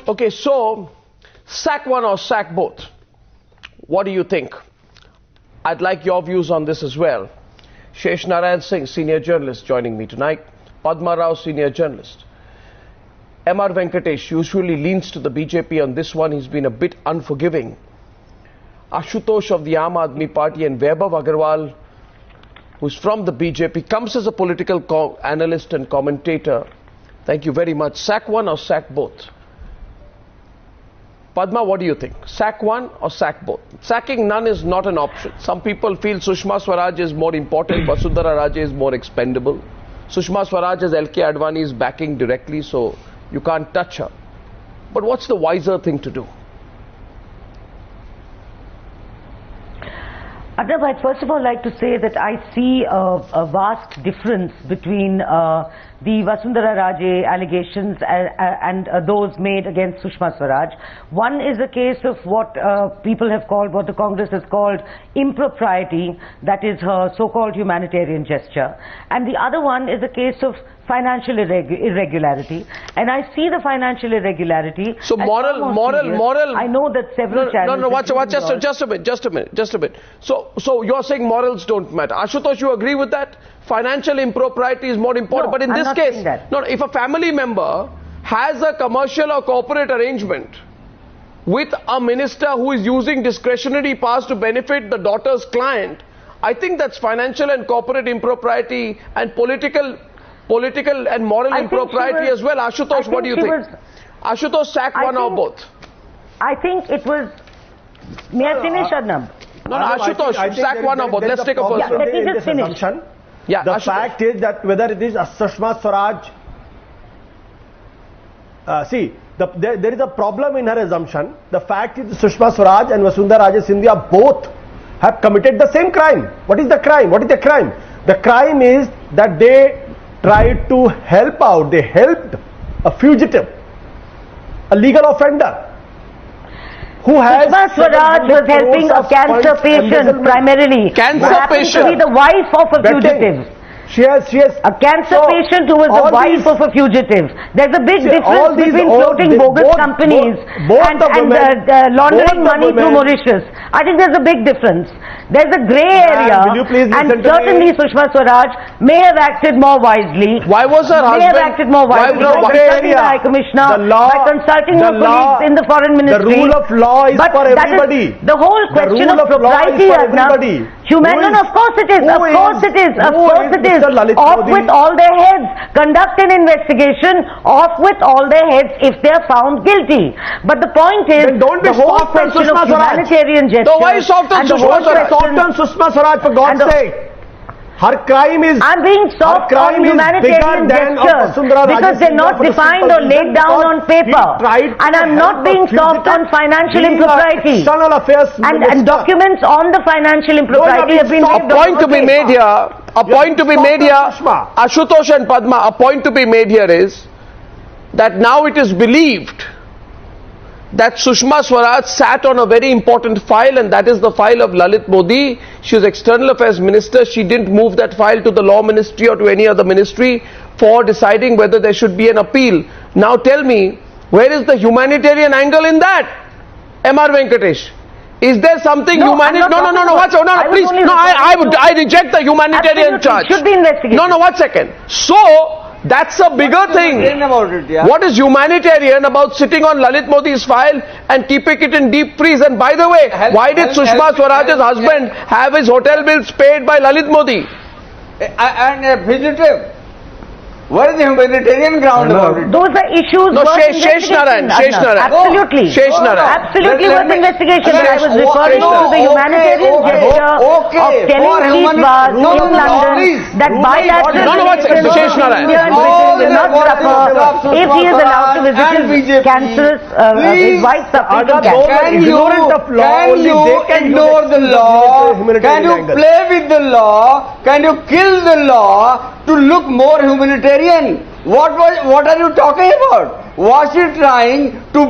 Okay, so sack one or sack both. What do you think? I'd like your views on this as well. Shesh Narayan Singh, senior journalist, joining me tonight. Padma Rao, senior journalist. M.R. Venkatesh usually leans to the BJP on this one. He's been a bit unforgiving. Ashutosh of the Aam Admi Party and Vaibhav Aggarwal, who's from the BJP, comes as a political analyst and commentator. Thank you very much. Sack one or sack both? Padma, what do you think? Sack one or sack both? Sacking none is not an option. Some people feel Sushma Swaraj is more important, Vasundhara Raje is more expendable. Sushma Swaraj has L.K. Advani's backing directly, so you can't touch her. But what's the wiser thing to do? Arnab, I'd first of all like to say that I see a vast difference between the Vasundhara Raje allegations and those made against Sushma Swaraj. One is a case of what people have called, what the Congress has called impropriety, that is her so-called humanitarian gesture. And the other one is a case of financial irregularity, and I see the financial irregularity. So moral. I know that several channels. No. Watch. Just a minute. So you're saying morals don't matter. Ashutosh, you agree with that? Financial impropriety is more important. No, but in this case, no. If a family member has a commercial or corporate arrangement with a minister who is using discretionary powers to benefit the daughter's client, I think that's financial and corporate impropriety and political and moral impropriety as well. Ashutosh, what do you think? Ashutosh, sack one or both? I think it was... May I finish, Arnab? No, Ashutosh, sack one or both. Let's take a first. Let me just finish. Yeah, the fact is that whether it is Sushma Swaraj... there is a problem in her assumption. The fact is Sushma Swaraj and Vasundhara Raje Scindia both have committed the same crime. What is the crime? What is the crime? The crime is that they tried to help out. They helped a fugitive, a legal offender, who has... Sushma Swaraj was helping a cancer patient primarily. Cancer patient? To be the wife of a fugitive. She has a cancer patient who was the wife of a fugitive. There's a big difference between floating bogus companies and laundering money through Mauritius. I think there's a big difference. There's a grey area, and certainly Sushma Swaraj may have acted more wisely. Why was her husband? May have acted more wisely by consulting the High Commissioner, by consulting her colleagues in the Foreign Ministry. The rule of law is for everybody. The whole question of propriety, of course it is. Of course it is. Of course it is. Off with all their heads. Conduct an investigation. Off with all their heads if they are found guilty. But the point is, the whole question of humanitarian gesture. So why soft on Sushma Swaraj, for God's sake? Her crime is... I'm being soft on humanitarian gestures because they're not defined or laid down on paper. And I'm not being soft on financial impropriety. And documents on the financial impropriety have been made. A point to be made here, Ashutosh and Padma, a point to be made here is that now it is believed that Sushma Swaraj sat on a very important file, and that is the file of Lalit Modi. She was External Affairs Minister. She didn't move that file to the Law Ministry or to any other ministry for deciding whether there should be an appeal. Now tell me, where is the humanitarian angle in that? M.R. Venkatesh. Is there something humanitarian? No, please. No, I reject the humanitarian charge. It should be investigated. No, 1 second. So, that's a bigger thing. What is humanitarian about sitting on Lalit Modi's file and keeping it in deep freeze? And by the way, why did Sushma Swaraj's husband have his hotel bills paid by Lalit Modi? And a fugitive. What is the humanitarian ground about it? Those are issues worth investigation. Absolutely. Absolutely worth investigation. I was referring to the humanitarian gesture of telling Chief Vaz in London that bilateral relations between India and Britain will not suffer if he is allowed to visit his cancerous, his wife suffering from cancer. Can you ignore the law? Can you play with the law? Can you kill the law to look more humanitarian? What are you talking about? was she trying to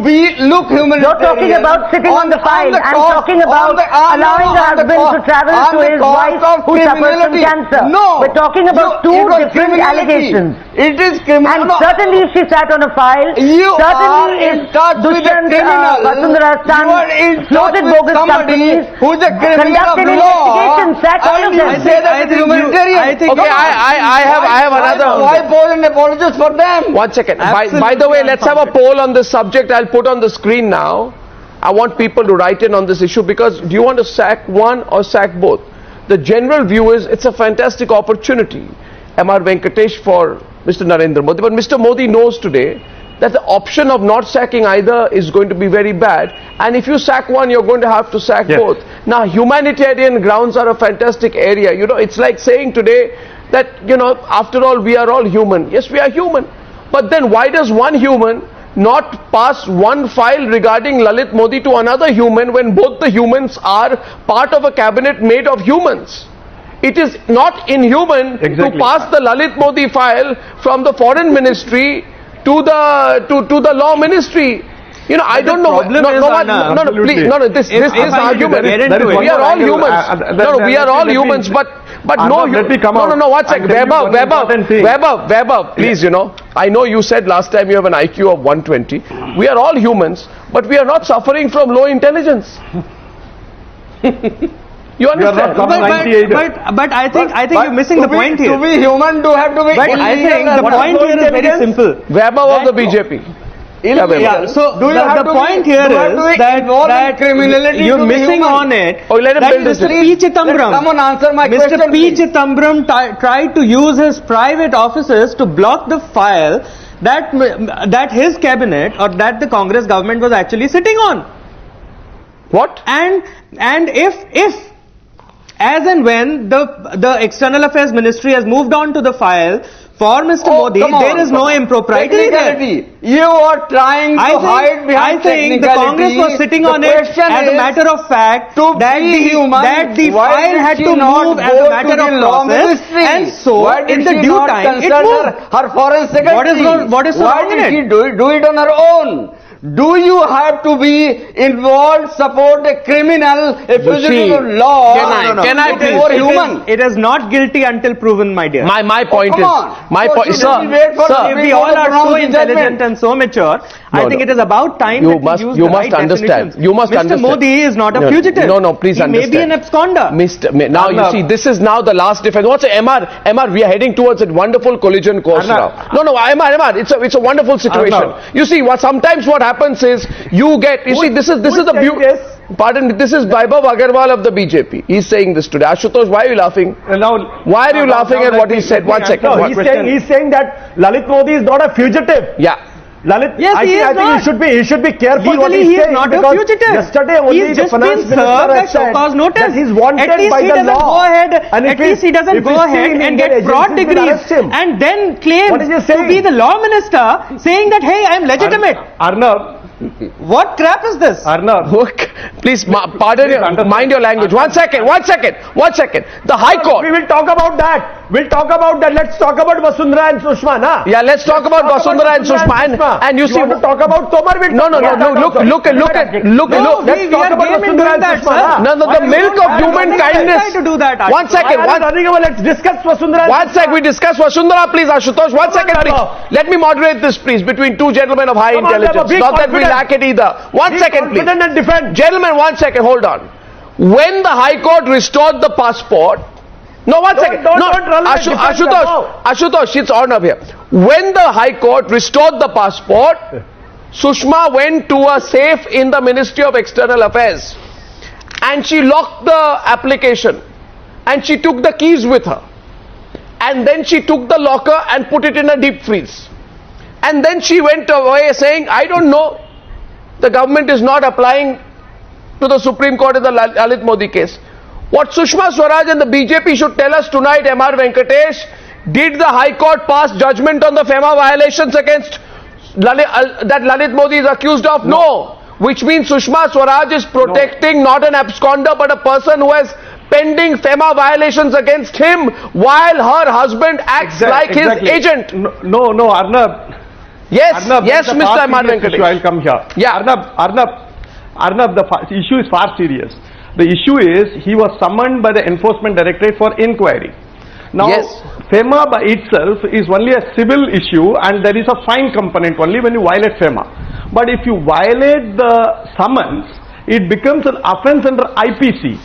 look humanitarian? You're talking about sitting on the file. I'm talking about allowing her husband to travel to his wife who suffers from cancer. No. We're talking about two different allegations. It is criminal. And certainly she sat on a file. You certainly are in touch with a criminal. Vasundhara's son You are in touch floated with bogus somebody companies, who's a criminal of conducted law. investigation, sacked all of them. I say that it's humanitarian. Okay, I have another. Why pose an apologies for them? 1 second. By the way, let's have a poll on this subject. I'll put on the screen now. I want people to write in on this issue, because do you want to sack one or sack both? The general view is it's a fantastic opportunity, M.R. Venkatesh, for Mr. Narendra Modi. But Mr. Modi knows today that the option of not sacking either is going to be very bad. And if you sack one, you're going to have to sack both. Now, humanitarian grounds are a fantastic area. You know, it's like saying today that, you know, after all, we are all human. Yes, we are human. But then why does one human not pass one file regarding Lalit Modi to another human when both the humans are part of a cabinet made of humans? It is not inhuman to pass the Lalit Modi file from the foreign ministry to the law ministry. You know, I don't know. No, please, this argument. We are all humans. We are all humans, but no. No. 1 second. Vaibhav, please. You know, I know you said last time you have an IQ of 120. We are all humans, but we are not suffering from low intelligence. You understand? But I think you're missing the point here. To be human, to have to be. But I think the point here is very simple. Vaibhav of the BJP. Yeah, so the point here is that you're missing on it. Oh, let him that build this. Mr. P. Chidambaram, Someone answer my question. Mr. P. Chidambaram tried to use his private offices to block the file that his cabinet or that the Congress government was actually sitting on. What? And if as and when the External Affairs Ministry has moved on to the file for Mr. Modi, there is no impropriety there. You are trying to hide behind I think the Congress was sitting on it as a matter of fact that the file had to move as a matter of process, and so in the due time it moved. Her foreign secretary. What is so wrong in it? Why did she do it on her own? Do you have to be involved, support a criminal, a fugitive of law? Can I please? More human. It is not guilty until proven, my dear. My point is, sir, we all are so intelligent and so mature. I think it is about time you that must, we use you the must right understand. definitions. You must Mr. understand. Modi is not a fugitive. No, please understand. He may be an absconder. Now you see, this is now the last defense. What's a MR? We are heading towards a wonderful collision course now. No, MR. It's a wonderful situation. You see, sometimes what happens is this is the beauty. Pardon, this is Vaibhav Aggarwal of the BJP. He's saying this today. Ashutosh, why are you laughing? Why are you laughing at what he said? 1 second. No, he's saying that Lalit Modi is not a fugitive. Yeah. Lalit, yes, I think he should be careful legally, what he's saying. He is not a fugitive. Yesterday only he's just the finance been served a show-cause notice. That he's wanted at least by he the doesn't law. Go ahead. And at least he doesn't go ahead and get fraud degrees and then claim to be the law minister, saying that hey, I'm legitimate. Arnab, what crap is this? Arnab, please mind your language. 1 second. The High Court. We will talk about that. Let's talk about Vasundhara and Sushma, na? Yeah, let's talk about Vasundhara and Sushma. And you see, want to talk about Tomar? No. Look. Let's talk about Vasundhara and Sushma. No, the milk of human kindness. To do that. 1 second. Let's discuss Vasundhara. 1 second. We discuss Vasundhara, please, Ashutosh. 1 second, please. Let me moderate this, please, between two gentlemen of high intelligence. Not that we lack it either. 1 second, please. And defend. Gentlemen, 1 second. Hold on. When the High Court restored the passport. No, 1 second. Ashutosh, it's Arnab here. When the High Court restored the passport, Sushma went to a safe in the Ministry of External Affairs and she locked the application and she took the keys with her. And then she took the locker and put it in a deep freeze. And then she went away saying, I don't know, the government is not applying to the Supreme Court in the Lalit Modi case. What Sushma Swaraj and the BJP should tell us tonight, M.R. Venkatesh, did the High Court pass judgment on the FEMA violations against that Lalit Modi is accused of? No. Which means Sushma Swaraj is protecting not an absconder but a person who has pending FEMA violations against him while her husband acts like his agent. No, Arnab. Yes, Arnab, yes, the Mr. far Amar serious issue, Venkatesh. I'll come here. Yeah. Arnab, the issue is far serious. The issue is he was summoned by the Enforcement Directorate for inquiry. Now, Yes. FEMA by itself is only a civil issue and there is a fine component only when you violate FEMA. But if you violate the summons, it becomes an offence under IPC.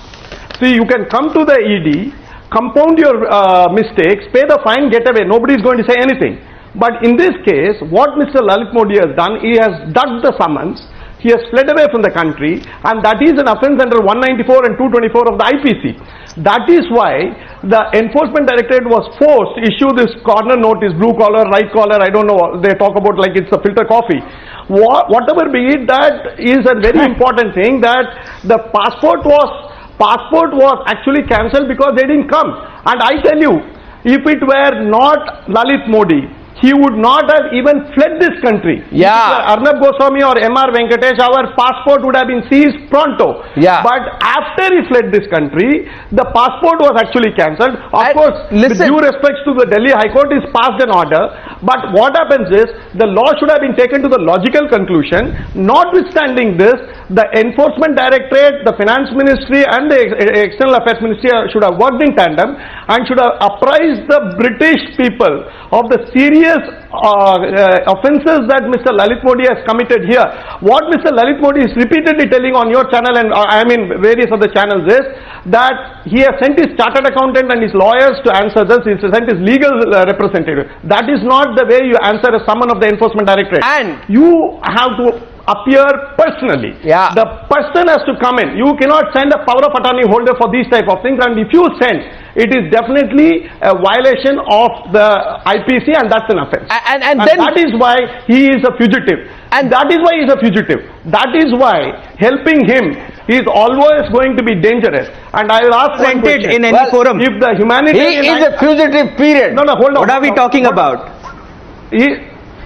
See, you can come to the ED, compound your mistakes, pay the fine, get away. Nobody is going to say anything. But in this case, what Mr. Lalit Modi has done, he has ducked the summons, he has fled away from the country, and that is an offence under 194 and 224 of the IPC. That is why the Enforcement Directorate was forced to issue this corner notice, blue collar, right collar, I don't know, they talk about like it's a filter coffee. Whatever be it, that is a very important thing, that the passport was actually cancelled because they didn't come. And I tell you, if it were not Lalit Modi, he would not have even fled this country. Yeah. If it were Arnab Goswami or M.R. Venkatesh, our passport would have been seized pronto. Yeah. But after he fled this country, the passport was actually cancelled. Of course, with listen. due respect to the Delhi High Court, is passed an order. But what happens is, the law should have been taken to the logical conclusion. Notwithstanding this, the Enforcement Directorate, the Finance Ministry and the External Affairs Ministry should have worked in tandem and should have apprised the British people of the serious offences that Mr. Lalit Modi has committed here. What Mr. Lalit Modi is repeatedly telling on your channel and I mean various other channels is that he has sent his chartered accountant and his lawyers to answer this, he has sent his legal representative. That is not the way you answer a summon of the Enforcement Directorate. And you have to appear personally. Yeah. The person has to come in. You cannot send a power of attorney holder for these type of things, and if you send, it is definitely a violation of the IPC and that's an offence. And then that is why he is a fugitive. And that is why he is a fugitive. That is why helping him is always going to be dangerous. And I will ask one question. in any forum. If the humanitarian... He is a fugitive, period. No, hold on. What are we talking about?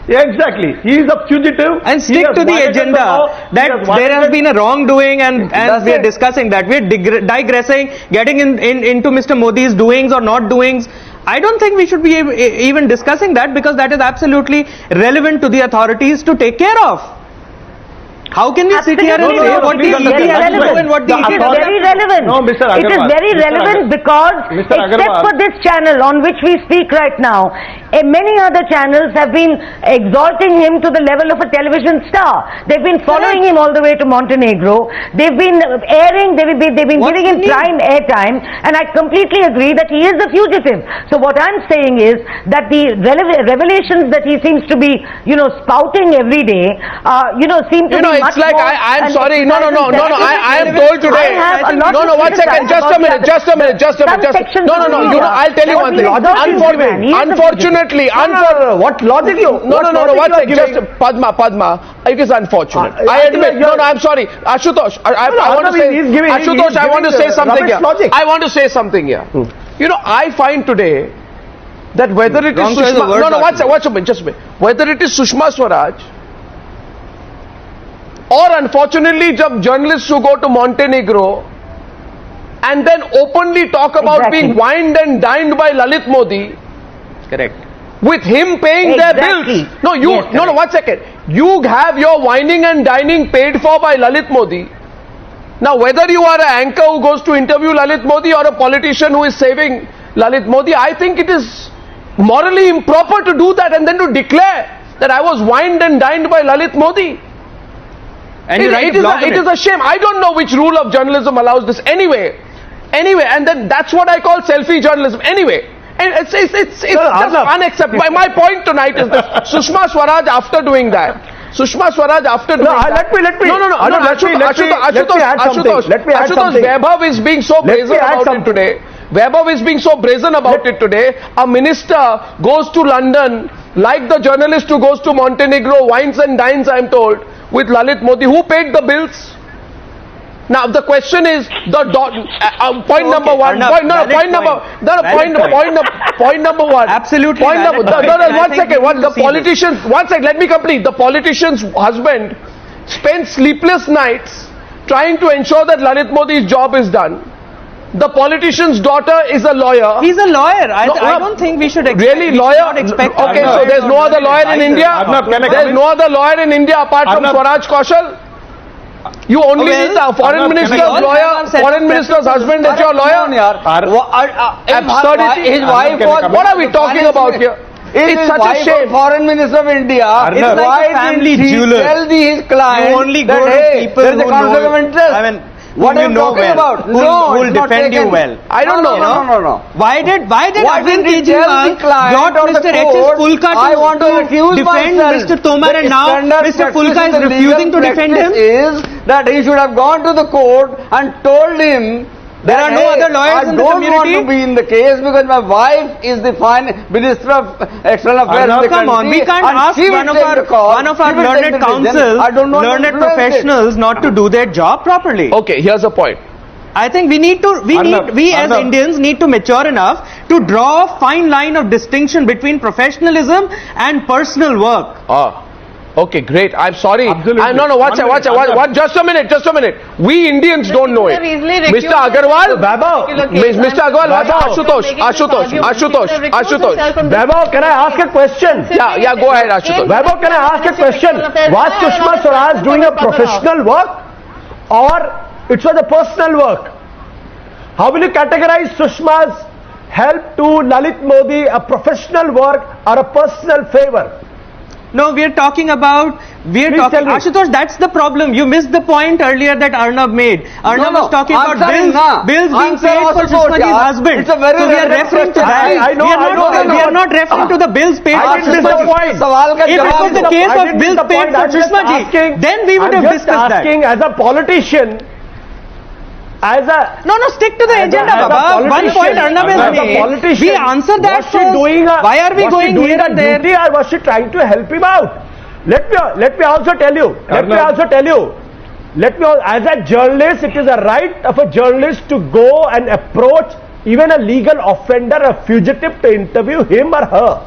Exactly. He is a fugitive. And stick to the agenda that there has been a wrongdoing and we are discussing that. We are digressing, getting into Mr. Modi's doings or not doings. I don't think we should be even discussing that because that is absolutely relevant to the authorities to take care of. How can we sit here and say what the ED has to do and what the ED It is doesn't? very relevant. No, Mr. It is Aggarwal. very relevant because Mr. except Aggarwal. for this channel on which we speak right now, many other channels have been exalting him to the level of a television star. They've been following him all the way to Montenegro. They've been airing, they've been giving him prime airtime, and I completely agree that he is a fugitive. So what I'm saying is that the revelations that he seems to be, spouting every day, seem to be it's much like more I'm an sorry. No. exercise in I am told today. I have a lot No. to 1 second. criticize Just a minute. No. I'll tell you one thing. Unfortunately, what logic you? No. 1 second. Just Padma. It is unfortunate. I admit. No. I'm sorry. Ashutosh. I want to say. Ashutosh. I want to say something here. I want to say something here. I find today that whether it is Sushma. No. Watch a minute. Just a minute. Whether it is Sushma Swaraj. Or unfortunately, journalists who go to Montenegro and then openly talk about being wined and dined by Lalit Modi. Correct. With him paying their bills. No, 1 second. You have your wining and dining paid for by Lalit Modi. Now, whether you are an anchor who goes to interview Lalit Modi or a politician who is saving Lalit Modi, I think it is morally improper to do that and then to declare that I was wined and dined by Lalit Modi. And it is a shame. I don't know which rule of journalism allows this anyway, and then that's what I call selfie journalism anyway. And it's just unacceptable. My point tonight is that Sushma Swaraj after doing that. Ashutosh, Vaibhav is being so brazen about it today. Vaibhav is being so brazen about it today. A minister goes to London, like the journalist who goes to Montenegro, wines and dines, I am told, with Lalit Modi. Who paid the bills? Now the question is point number one. Point number one. Absolutely. Point number. One second. The politicians. 1 second. Let me complete. The politician's husband spent sleepless nights trying to ensure that Lalit Modi's job is done. The politician's daughter is a lawyer. He's a lawyer. I No, don't think we should expect. Really, we should lawyer? not expect Okay, Arnab. so there's no other lawyer in India? Arnab, can I come There's in? no other lawyer in India apart from Arnab. Swaraj Kaushal? You only Well, need the foreign Arnab, minister's can I- lawyer, foreign minister's husband as your lawyer? Absurdity. His wife can I was. come in? What are we talking about here? It's It's such a shame. Foreign Minister of India. It's like Why a family didn't he jeweler. tell his client You only that, go to hey, people there is a who conflict know- of interest? I mean, What whom are you you know talking well, about? who'll No, who'll it's not defend you taken. well. I don't know. No. Why did Why Arvind didn't he tell the Kejriwal client brought of the Mr. H.S. court, Fulka I want to recuse defend myself? Mr. Tomar, The and now standard Mr. practice Fulka in is the refusing to legal defend him? practice is that he should have gone to the court and told him There that, are no hey, other lawyers I in the don't want community? to be in the case because my wife is the Minister of External Affairs Arnab, of the Come country. on, we can't and ask she will one of take the call, our she will take learned the decision. counsels, I don't know learned how to influence it. professionals not to do their job properly. Okay, here's a point. I think we as Arnab. Indians need to mature enough to draw a fine line of distinction between professionalism and personal work. Okay, great. I'm sorry. Absolutely. No, watch out. Just a minute. We Indians don't know it. Mr. Agarwal, Vaibhav, Mr. Agarwal, Vaibhav. Ashutosh. Vaibhav, can I ask a question? Yeah, go ahead, Ashutosh. Vaibhav, can I ask a question? Was Sushma Swaraj doing a professional work or it was a personal work? How will you categorize Sushma's help to Lalit Modi a professional work or a personal favor? No, we are talking about, Please tell me. Ashutosh, that's the problem. You missed the point earlier that Arnab made. Arnab was talking about bills being paid for Sushmaji's husband. It's a very so we are relevant referring to question. that. I know, we are not referring to the bills paid for I didn't miss the Sushmaji. point. If it was the case I of didn't bills miss the paid point. for I'm just Sushmaji, asking- then we would I'm have just discussed that. asking as a politician, No, stick to the agenda, as a Baba. One politician, point Arnab as a has made. politician, We answer that was she first. doing a- Why are we was she going doing here a and there? duty or was she trying to help him out? Let me also tell you. As a journalist, it is a right of a journalist to go and approach even a legal offender, a fugitive, to interview him or her.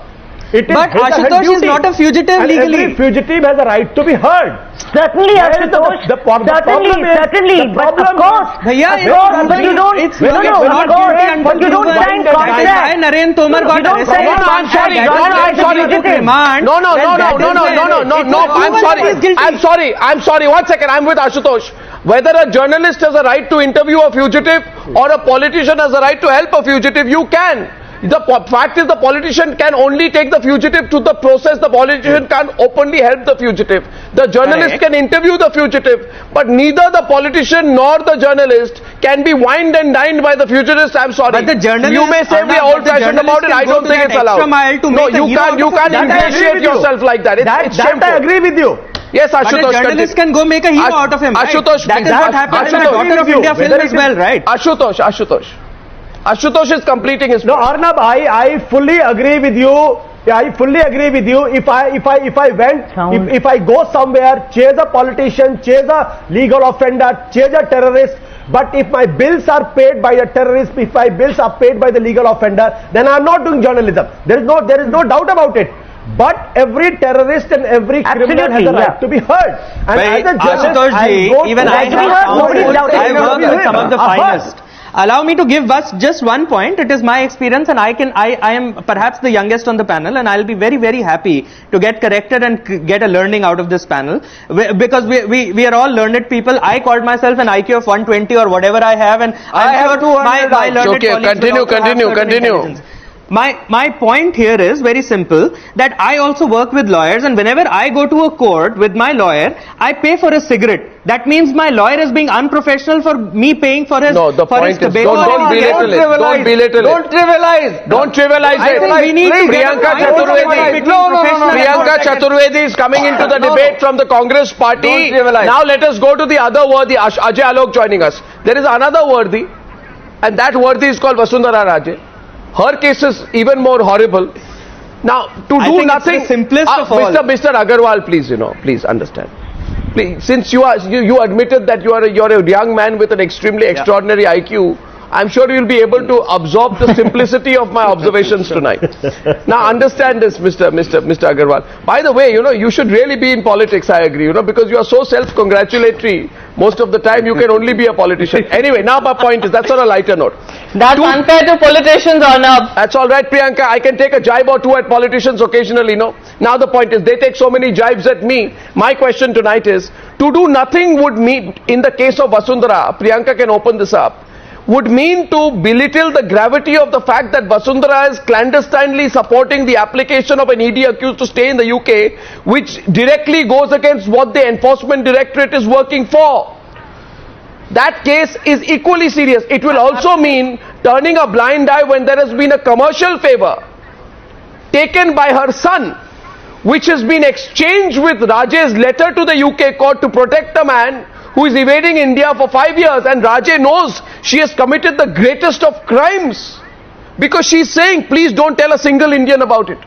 It is But his or her Ashutosh is duty. not a fugitive And legally. every fugitive has a right to be heard. Certainly, Where is Ashutosh. the problem is, But of course. Bhaiya, But you don't. it's No, not of course. guilty until But you don't proven. sign That is why contract. Narendra Tomar got You don't arrested. sign No, I'm sorry. contract. No, I'm sorry. That is a Remand. No, Then that is when I'm sorry. I'm sorry. 1 second. I'm with Ashutosh. Whether a journalist has a right to interview a fugitive or a politician has a right to help a fugitive, you can. The fact is the politician can only take the fugitive to the process. The politician can't openly help the fugitive. The journalist Correct. can interview the fugitive, but neither the politician nor the journalist can be wined and dined by the fugitivist. I'm sorry. But the journalist, you may say we are Arnab, old-fashioned but the about it. I journalist don't can think go it's to that allowed. extra mile to No, make a you hero can't. out You of can't it. That I agree ingratiate with you. yourself like that. It's That I shameful. agree with you. Yes, But a Ashutosh. journalist continue. can go make a hero out of him, right? Ashutosh, That is please. what happened in the Ashutosh, Daughter of with you. India film Whether as it well, is- right? Ashutosh is completing his No, point. Arnab, I fully agree with you. I fully agree with you. If I go somewhere, chase a politician, chase a legal offender, chase a terrorist, but if my bills are paid by a terrorist, if my bills are paid by the legal offender, then I am not doing journalism. There is no doubt about it. But every terrorist and every criminal has a right to be heard. And as a journalist, Ashutosh ji, even I Nobody's doubting have it. worked with some of the finest. Allow me to give us just one point. It is my experience, and I am perhaps the youngest on the panel, and I'll be very, very happy to get corrected and get a learning out of this panel, because we are all learned people. I called myself an IQ of 120 or whatever I have, and I have sure 200 my learned Okay, colleagues will continue, also have certain continue. intelligence. My point here is very simple, that I also work with lawyers, and whenever I go to a court with my lawyer, I pay for a cigarette. That means my lawyer is being unprofessional for me paying for his No, the for his point is, tobacco. don't belittle it. Don't belittle Don't it. trivialize. Don't trivialize I it. think we need to get a Priyanka line Chaturvedi. between No, professional and Priyanka non-professional. Chaturvedi is coming into the debate from the Congress party. Don't trivialize. Now let us go to the other worthy, Ajay Alok joining us. There is another worthy, and that worthy is called Vasundhara Raje. Her case is even more horrible. Now, to I do think it's nothing, the simplest of all. Mr. Aggarwal, please understand. Please, since you admitted that you're a young man with an extremely extraordinary IQ, I'm sure you'll be able to absorb the simplicity of my observations tonight. Now understand this, Mr. Aggarwal. By the way, you should really be in politics, I agree, because you are so self-congratulatory. Most of the time you can only be a politician. Anyway, now my point is, that's on a lighter note. That's unfair to politicians, Arnab. That's all right, Priyanka. I can take a jibe or two at politicians occasionally, Now the point is, they take so many jibes at me. My question tonight is, to do nothing would mean, in the case of Vasundhara, Priyanka can open this up, would mean to belittle the gravity of the fact that Vasundhara is clandestinely supporting the application of an ED accused to stay in the UK, which directly goes against what the Enforcement Directorate is working for. That case is equally serious. It will also mean turning a blind eye when there has been a commercial favor taken by her son, which has been exchanged with Raje's letter to the UK court to protect a man who is evading India for 5 years, and Raje knows she has committed the greatest of crimes because she is saying, please don't tell a single Indian about it.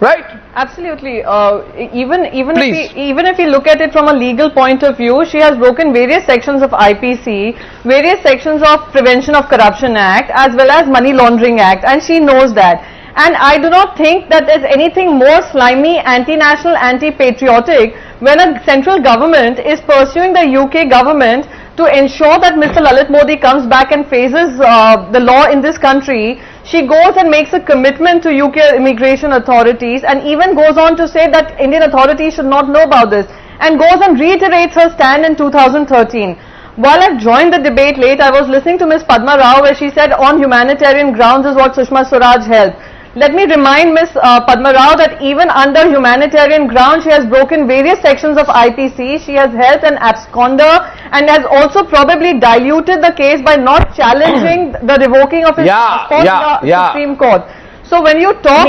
Right? Absolutely. Even if we look at it from a legal point of view, she has broken various sections of IPC, various sections of Prevention of Corruption Act, as well as Money Laundering Act, and she knows that. And I do not think that there's anything more slimy, anti-national, anti-patriotic when a central government is pursuing the UK government to ensure that Mr. Lalit Modi comes back and faces the law in this country. She goes and makes a commitment to UK immigration authorities and even goes on to say that Indian authorities should not know about this, and goes and reiterates her stand in 2013. While I've joined the debate late, I was listening to Ms. Padma Rao where she said on humanitarian grounds is what Sushma Swaraj held. Let me remind Ms. Padma Rao that even under humanitarian grounds, she has broken various sections of IPC. She has held an absconder and has also probably diluted the case by not challenging the revoking of his passport in the Supreme Court. So when you talk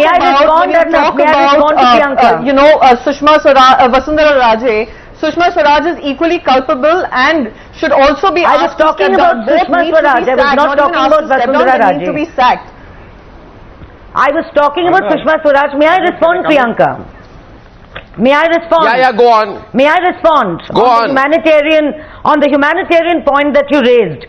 Sushma Swaraj, Vasundhara Raje, Sushma Swaraj is equally culpable and should also be I was talking about Sushma Swaraj. I was not talking about Vasundhara Raje. Need to be sacked. I was talking about Sushma Swaraj. May I respond, Priyanka? May I respond? Yeah, go on. May I respond? Go on. On the humanitarian point that you raised.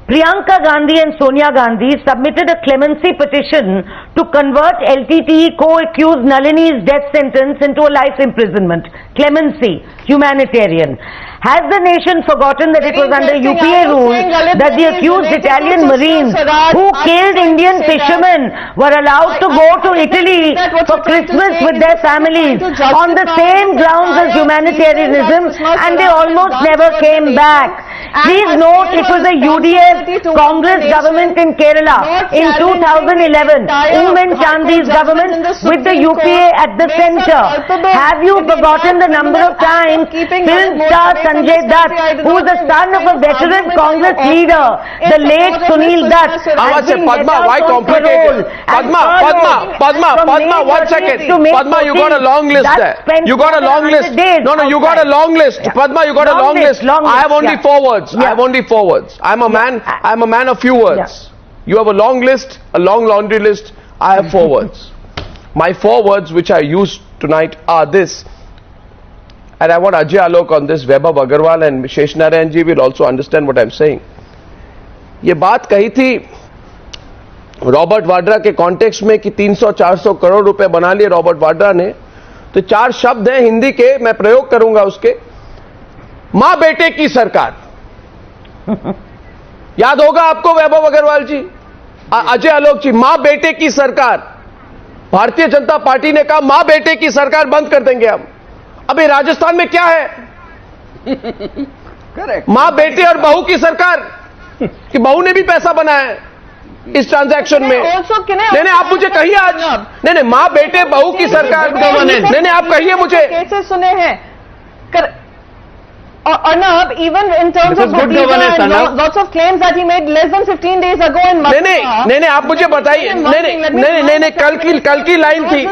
Priyanka Gandhi and Sonia Gandhi submitted a clemency petition to convert LTTE co-accused Nalini's death sentence into a life imprisonment. Clemency, humanitarian. Has the nation forgotten that it was under UPA rule that the accused Italian Marines who killed Indian fishermen were allowed to go to Italy for Christmas with their families on the same grounds as humanitarianism, and they almost never came back. Please note, it was a UDF Congress government in Kerala in 2011, Oomen Chandi's government with the UPA at the center. Have you forgotten the number of times film star Sanjay Dutt, who is the son of a veteran Congress leader, the late Sunil Dutt, has been Padma, why complicated? Padma, 1 second. Padma, you got a long list there. You got a long list. No, you got a long list. Padma, you got a long list. I have only 4 words. I have only 4 words. I'm a man of few words. You have a long list, a long laundry list. I have 4 words. My 4 words which I used tonight are this. And I want Ajay Alok on this, Vaibhav Aggarwal and Sheshnarayan ji will also understand what I'm saying. ये बात कही थी Robert Vadra के context में कि 300-400 करोड़ रुपए बना लिए रॉबर्ट वाड्रा ने, तो 4 शब्द हैं हिंदी के, मैं प्रयोग करूंगा उसके। मां बेटे की सरकार। याद होगा आपको वैभव अग्रवाल जी, अजय आलोक जी, मां बेटे की सरकार। भारतीय जनता पार्टी ने कहा मां बेटे की सरकार बंद कर देंगे हम। अभी राजस्थान में क्या है? करेक्ट, मां बेटे और बहू की सरकार, कि बहू ने भी पैसा बनाया है इस ट्रांजैक्शन में। नहीं आप मुझे कहिए आज, नहीं मां बेटे बहू की सरकार, नहीं आप कहिए मुझे। केसेस सुने हैं Arnab, even in terms of lots of claims that he made less than 15 days ago in Mathura. नहीं आप मुझे बताइए। नहीं कल की लाइन थी।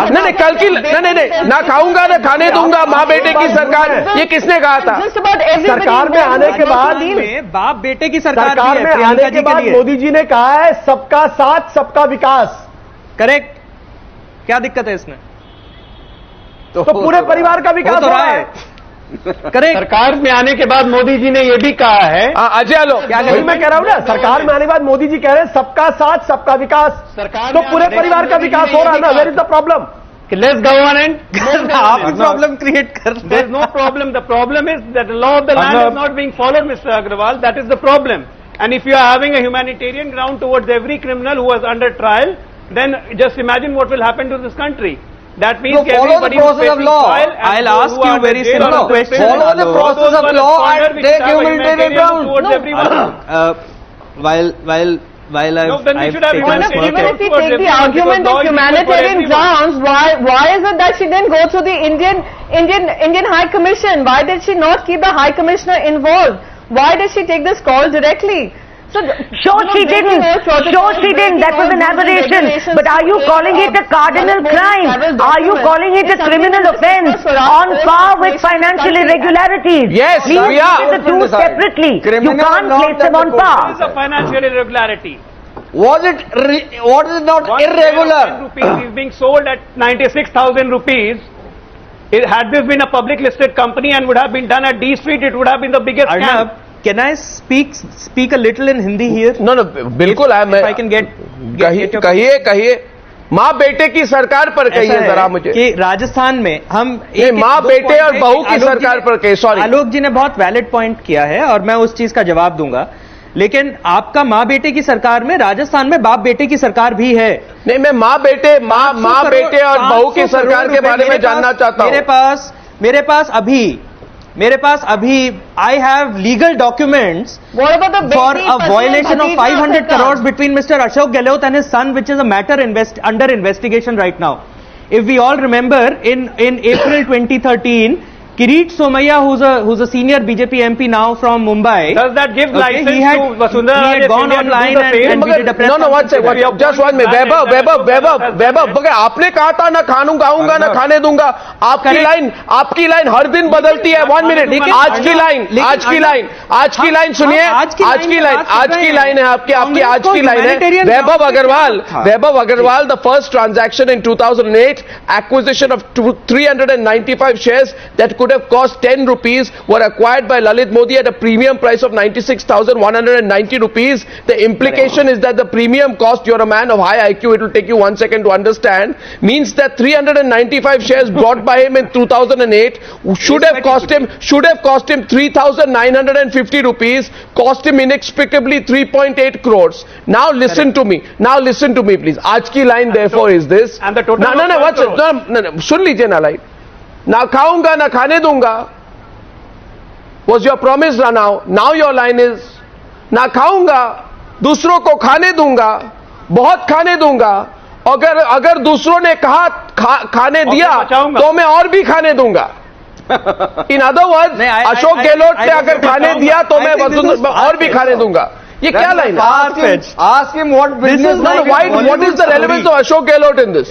नहीं कल की नहीं ना खाऊंगा ना खाने दूंगा, माँ बेटे की सरकार, ये किसने कहा था? सरकार में आने के बाद, बाप बेटे की सरकार में आने के बाद मोदी जी ने कहा है सबका साथ सबका विकास। करेक्ट, क्या दिक्कत है इसमें? तो पूरे परिवार का विकास हो रहा है। करेक्ट। सरकार में आने के बाद मोदी जी ने ये भी कहा है, अजय आलोक, वही मैं कह रहा हूँ ना, सरकार में आने के बाद मोदी जी कह रहे हैं सबका साथ सबका विकास, सरकार तो पूरे परिवार का विकास हो रहा है ना, where is the problem? Less government, आप प्रॉब्लम क्रिएट कर रहे there is no problem. The problem is that the law of the land is not being followed, Mr. Aggarwal. That is the problem. And if you are having a humanitarian ground towards every criminal who was under trial, then just imagine what will happen to this country. That means No, follow the everybody who is process of facing law. trial and I'll those ask who you are under very jail simple or question. prison, Follow the those process who of are law squandered, and which take have a humanitarian ground. towards everyone. While No, then we should have taken humanitarian small Even if we towards take the everyone, argument because of law is equal for humanitarian everyone. grounds, why is it that she didn't go to the Indian High Commission? Why did she not keep the High Commissioner involved? Why did she take this call directly? So, Sure she didn't. Sure she didn't. That was an aberration. But are you calling it a cardinal crime? Are you calling it a criminal offence on par with financial irregularities? Yes, Please we are. look at the two separately. You Criminal can't not place them that on the What is par. a financial irregularity? What is not 1 crore irregular? rupees is being sold at 96,000 rupees. Had this been a public listed company and would have been done at D Street, it would have been the biggest scam. Arnab, can I speak a little in Hindi here? No, बिल्कुल है। If I can get your कहिए माँ बेटे की सरकार पर ऐसा कहिए है जरा मुझे कि राजस्थान में हम नहीं, माँ बेटे और बहू की सरकार पर कहिए। सॉरी, आलोक जी ने बहुत वैलिड पॉइंट किया है और मैं उस चीज का जवाब दूंगा, लेकिन आपका माँ बेटे की सरकार में राजस्थान में बाप बेटे की सरकार भी है। नहीं, मैं माँ बेटे और बहू की सरकार के बारे में जानना चाहता हूँ। मेरे पास अभी I have legal documents what about the for Beti a Patni violation of Bhatija 500 Sarkar? crores between Mr. Ashok Gehlot and his son, which is a matter under investigation right now. If we all remember, in April 2013, Kirit Somaiya, who's a senior BJP MP now from Mumbai. Does that give license he had, to Vasundhara he had Raje gone Scindia to do online the same? and we did a press No, one second, just one minute. वैभव, मगर आपने कहा था ना खाऊंगा ना खाने दूंगा। आपकी लाइन हर दिन बदलती है। 1 मिनट, आज की लाइन सुनिए। आज की लाइन है आपकी आज की लाइन है। वैभव Agarwal, the first transaction in 2008, acquisition of 395 shares that could have cost 10 rupees were acquired by Lalit Modi at a premium price of 96,190 rupees. The implication is that the premium cost, you're a man of high IQ, it will take you 1 second to understand, means that 395 shares bought by him in 2008 should have cost him 3,950 rupees, cost him inexplicably 3.8 crores. Now listen to me, please. आज की line therefore is this. And the total No, सुन लीजिए ना line. ना खाऊंगा ना खाने दूंगा was your promise now your line is ना खाऊंगा, दूसरों को खाने दूंगा, बहुत खाने दूंगा, अगर दूसरों ने कहा खाने दिया तो मैं और भी खाने दूंगा। In other words, Ashok Gehlot ने अगर खाने दिया तो मैं और भी खाने दूंगा। ये क्या लाइन है? Ask him what business. What is the relevance of Ashok Gehlot in this?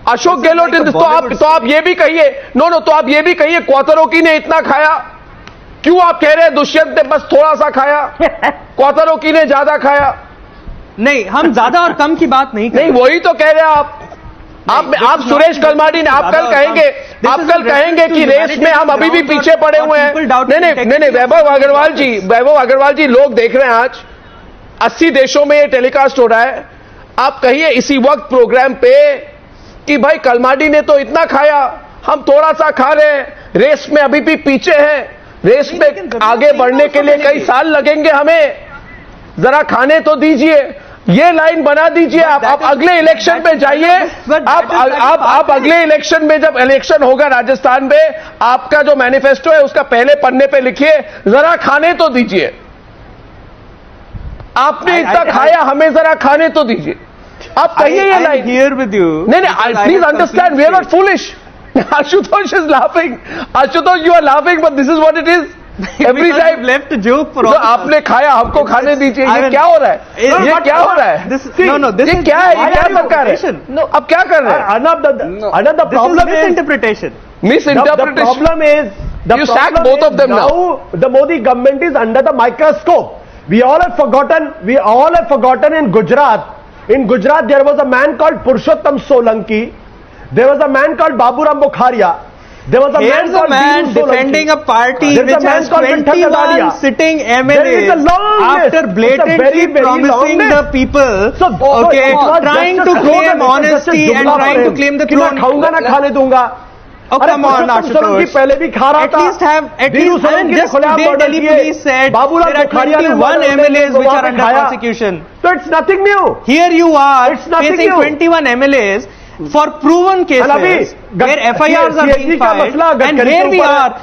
Ashok Gehlot इन तो आप ये भी कहिए तो आप ये भी कहिए क्वातरोकी ने इतना खाया, क्यों आप कह रहे हैं दुष्यंत ने बस थोड़ा सा खाया, क्वातरोकी ने ज्यादा खाया? नहीं, हम ज्यादा और कम की बात नहीं नहीं, वही तो कह रहे हैं आप सुरेश कलमाडी ने आप कल कहेंगे कि रेस में हम अभी भी पीछे पड़े हुए हैं। नहीं, वैभव अग्रवाल जी लोग देख रहे हैं, आज 80 देशों में ये टेलीकास्ट हो रहा है। आप कहिए इसी वक्त प्रोग्राम पे कि भाई कलमाडी ने तो इतना खाया, हम थोड़ा सा खा रहे हैं, रेस में अभी भी पीछे हैं, रेस में आगे बढ़ने के लिए कई साल लगेंगे हमें, जरा खाने तो दीजिए। ये लाइन बना दीजिए। आप अगले इलेक्शन में जाइए, आप अगले इलेक्शन में जब इलेक्शन होगा राजस्थान में, आपका जो मैनिफेस्टो है उसका पहले पन्ने पे लिखिए जरा खाने तो दीजिए। आपने इतना खाया, हमें जरा खाने तो दीजिए। आप कहिए ये लाइन। Here with you. नहीं, please understand, we are not foolish. Ashutosh is laughing. Ashutosh, you are laughing, but this is what it is. Every time left joke for आपने खाया, हमको खाने दीजिए। ये क्या हो रहा है? ये क्या हो रहा है? This ये क्या है? ये क्या सरकार है? अब क्या कर रहे हैं? Another problem is misinterpretation. Misinterpretation. The problem is you sack both of them now. The Modi government is under the microscope. We all have forgotten in Gujarat. In Gujarat there was a man called Purushottam Solanki. There was a man called Baburam Bukharia. There was a Here's a called man Veenu Solanki. defending a party There's a which man has called Vinthal 21 Kataria. sitting There is a MLAs long list. after It's a blatantly very, very long promising list. the people, So, okay, it was trying just to a claim slogan, it was just a honesty and jumla trying for to him. claim the कि मैं throne. खाऊंगा ना खाने दूंगा. Oh, अरे come on, Purushottam Solanki Ashutosh. पहले भी खा रहा At था. least have, at Veeru least, Solanki ने just खुलेआम today मर्डर Delhi किए. police said Babulal there are बुखारिया ने 21 मर्डर MLAs को which वहाँ are पे under खाया. prosecution. So it's nothing new. Here you are It's nothing facing new. 21 MLAs for proven cases where FIRs are being CSG का filed, मसला and Gadkari here के we ऊपर है. are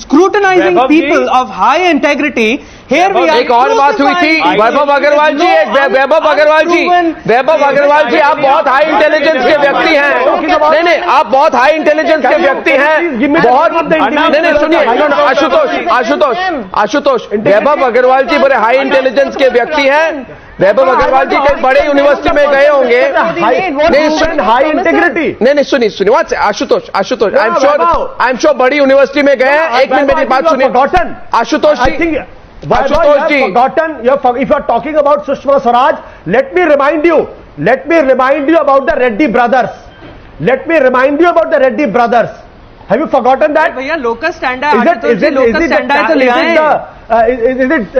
scrutinizing Vaibhav ji, people of high integrity. Here we are एक और बात हुई थी वैभव अग्रवाल जी, वैभव अग्रवाल जी, वैभव अग्रवाल जी, आप बहुत हाई इंटेलिजेंस के व्यक्ति हैं. नहीं नहीं, आप बहुत हाई इंटेलिजेंस के व्यक्ति हैं. बहुत नहीं नहीं, सुनिए, आशुतोष, वैभव अग्रवाल जी बड़े हाई इंटेलिजेंस के व्यक्ति हैं. वैभव अग्रवाल जी कई बड़े यूनिवर्सिटी में गए होंगे. High integrity. नहीं सुनिए वहां से आशुतोष, आई एम श्योर बड़ी यूनिवर्सिटी में गए हैं. एक मिनट मेरी बात सुनिए. आशुतोष जी, Ashutosh ji, forgotten. If you are talking about Sushma Swaraj, let me remind you about the Reddy brothers. Have you forgotten that? भैया locus standa है. Is it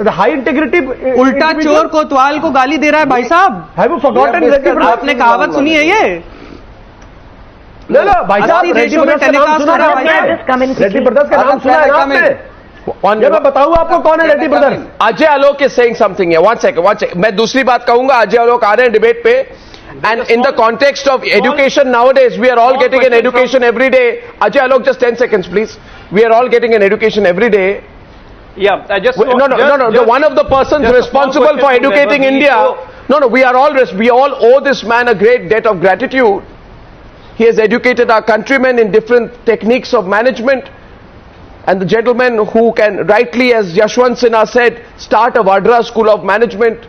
the high integrity? उल्टा चोर कोतवाल को गाली दे रहा है भाई साहब. Have you forgotten Reddy brothers? आपने कहावत सुनी है ये? लो भाई साहब, 80 Reddy रेशियो में brothers का नाम टेलीकास्ट सुना हो रहा है है भाई आपने? साहब. Reddy brothers का नाम सुना है ना आपने? ये मैं बताऊं आपको कौन है Reddy brothers? Ajay Alok is saying something है. One second. मैं दूसरी बात कहूंगा. अजय आलोक आ रहे हैं डिबेट पे. And in the context of education nowadays, we are all getting an education every day. Ajay Alok, just 10 seconds, please. We are all getting an education every day. Yeah, I just No. One of the persons responsible for educating India. We all owe this man a great debt of gratitude. He has educated our countrymen in different techniques of management. And the gentleman who can rightly, as Yashwant Sinha said, start a Vadra school of management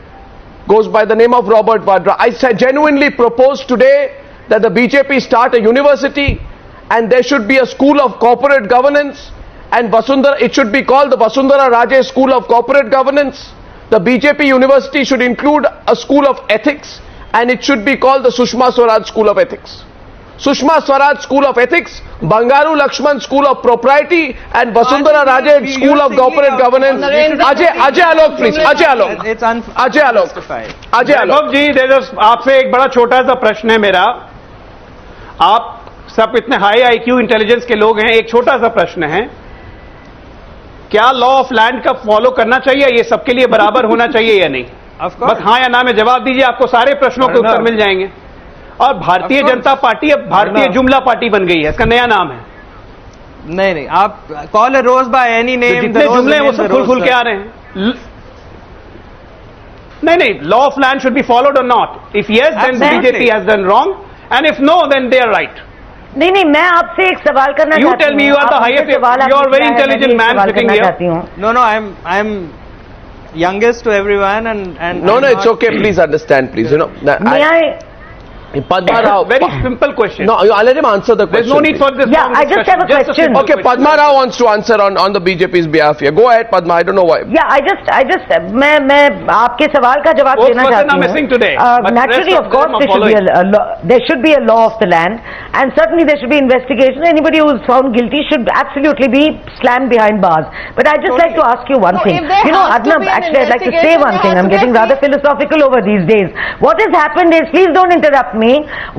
goes by the name of Robert Vadra. I genuinely propose today that the BJP start a university and there should be a school of corporate governance, and it should be called the Vasundhara Raje School of Corporate Governance. The BJP university should include a school of ethics and it should be called the Sushma Swaraj School of Ethics. Sushma Swaraj School of Ethics, Bangaru Lakshman School of Propriety and Vasundhara Raje School of Corporate Governance. Ajay Alok, please. Ajay Alok. Ajay Alok. वैभव जी, आपसे एक बड़ा छोटा सा प्रश्न है मेरा. आप सब इतने हाई IQ इंटेलिजेंस के लोग हैं. एक छोटा सा प्रश्न है, क्या लॉ ऑफ लैंड का फॉलो करना चाहिए? ये सबके लिए बराबर होना चाहिए या नहीं? बस हाँ या ना में जवाब दीजिए, आपको सारे प्रश्नों के उत्तर मिल जाएंगे. और भारतीय जनता पार्टी अब भारतीय जुमला पार्टी बन गई है, इसका नया नाम है. नहीं, आप call a rose by any name. जितने जुमले हैं वो सब खुल के आ रहे हैं. नहीं, law of land should be followed or not. If yes, then BJP has done wrong, and if no, then they are right. नहीं, मैं आपसे एक सवाल करना चाहती हूँ. You tell me, you are the highest, you are very intelligent man sitting here. No, I'm youngest to everyone and No, it's okay. Please understand, please. May I? Padma Rao. Very simple question. No, I'll let him answer the question. There's no need for this. Yeah, I just have a question. Okay, Padma Rao wants to answer on the BJP's behalf here. Go ahead, Padma. I don't know why. Yeah, I just मैं आपके सवाल का जवाब देना चाहती हूँ. Naturally, of course, there should be a law of the land, and certainly there should be investigation. Anybody who is found guilty should absolutely be slammed behind bars. But I just like to ask you one thing. Arnab, actually, I'd like to say one thing. I'm getting rather philosophical over these days. What has happened is, please don't interrupt me.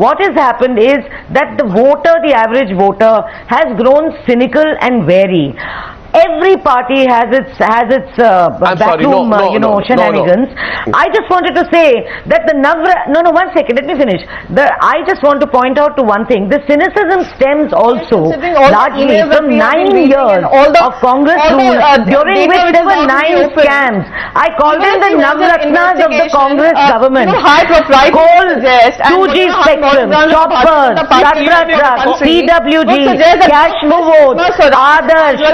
What has happened is that the average voter, has grown cynical and wary. Every party has its backroom, shenanigans. I just wanted to say that one second, let me finish. I just want to point out to one thing. The cynicism stems also largely from 9 years of Congress rule, during which there were 9 scams. I call them the Navratnas of the Congress government. Coal, 2G spectrum, choppers, Tatra trucks, CWG, cash votes, Adarsh,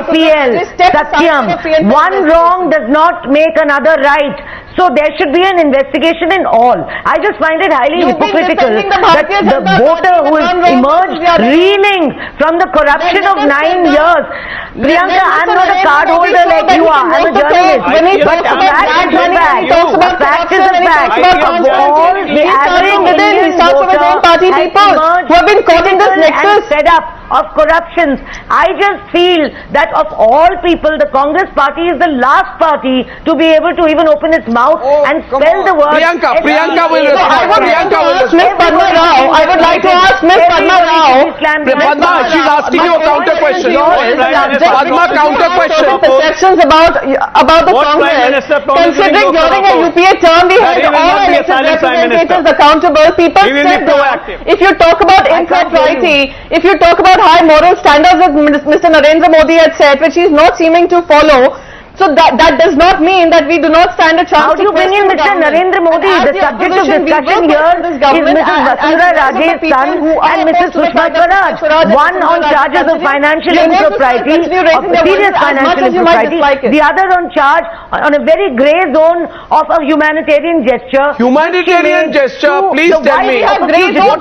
IPL, Satyam. One wrong does not make another right. So there should be an investigation in all. I just find it highly hypocritical that the voter who has emerged reeling from the corruption of 9 years. Priyanka, I'm not a card holder like you are. I'm a journalist. But a fact is a fact. A fact is a fact. Of all the average Indian voter has emerged cynical and fed up of corruptions. I just feel that of all people, the Congress party is the last party to be able to even open its mouth and spell the word. Priyanka will respond. Priyanka will respond. Ms. Padma Rao, I would like to ask Ms. Padma Rao. Padma, she's asking you a counter question. Padma, counter question. Perceptions about the What Prime Congress, Minister promised considering to go during for a UPA term we That had he will all not be a elected silent Prime representatives Minister. accountable. People He will be said proactive. if you talk about impropriety, if you talk about high moral standards that Mr. Narendra Modi had set, which he is not seeming to follow, so that does not mean that we do not stand a chance. How do you bring in Mr. Narendra Modi? The subject of discussion here is Mrs. Vasundhara Raje's son and Mrs. Sushma Swaraj. One on charges of financial impropriety, of serious financial impropriety. The other on charge on a very grey zone of a humanitarian gesture. Humanitarian gesture, please tell me. What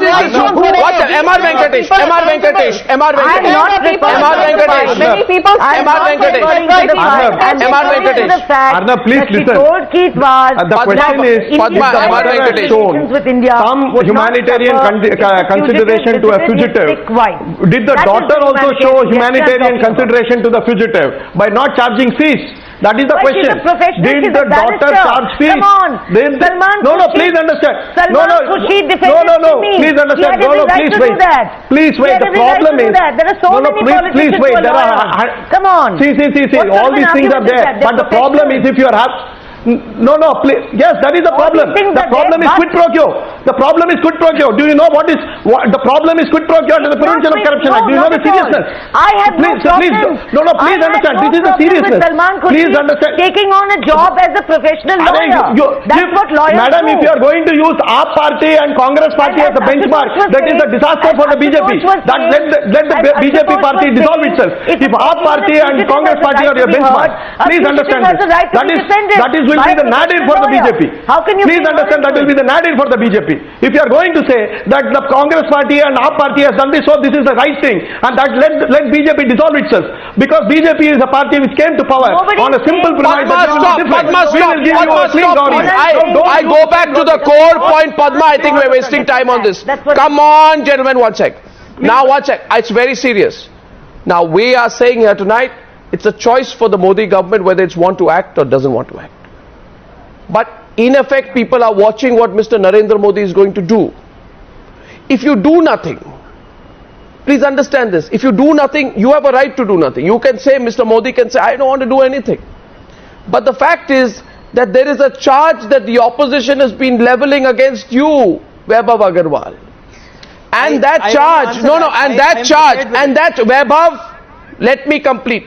is this? What? M.R. Venkatesh. M.R. Venkatesh. M.R. Venkatesh. M.R. Venkatesh. Many people M.R. Venkatesh. M.R. Venkatesh. Arnab, please She listen. told Keith Vaz The question is, Padma, M.R. Venkatesh. shown with India some would not humanitarian suffer consideration to a fugitive. thick wife. Did the That is daughter the also show humanitarian humanitarian gesture I'm consideration to the fugitive by not charging fees? That is the But she's question. a professional, Did she's the a daughter barrister. charge fees? Come on. Salman No, Khurshid- please understand. Salman Khurshid defended me. Please understand. He had every right Please to do wait. that. Please He wait. had The every right problem to do is. that. There are so many Please politicians wait. who are lawyers. Come on. See. What All sort of these an things are argument is there. that? They're But the problem is if you are No, please. Yes, that is the All problem. these things The are problem there, is but- quid pro quo. The problem is quid pro quo. Do you know what the problem is quid pro quo to the Prevention of Corruption Act? Do you know the seriousness? I have Please no problem. please understand. This is the seriousness. With Salman Khurshid Please understand. taking on a job as a professional lawyer. That's what lawyers Madam, do. if you are going to use AAP party and Congress party as a benchmark, that is a disaster for the BJP. That let the BJP party dissolve itself. If AAP party and Congress party are your benchmark, please understand this. That is will be the nadir for the BJP. How can you please understand that will be the nadir for the BJP. If you are going to say that the Congress party and AAP party has done this, so this is the right thing, and that let BJP dissolve itself, because BJP is a party which came to power on a simple premise. Padma, stop. I go back to the core point, Padma. I think we're wasting time on this. Come on, gentlemen, one sec. Now, one sec. It's very serious. Now, we are saying here tonight, it's a choice for the Modi government whether it's want to act or doesn't want to act. But in effect, people are watching what Mr. Narendra Modi is going to do. If you do nothing, please understand this. If you do nothing, you have a right to do nothing. You can say, Mr. Modi can say, I don't want to do anything. But the fact is that there is a charge that the opposition has been leveling against you, Vaibhav Aggarwal. And that charge, Vaibhav, let me complete.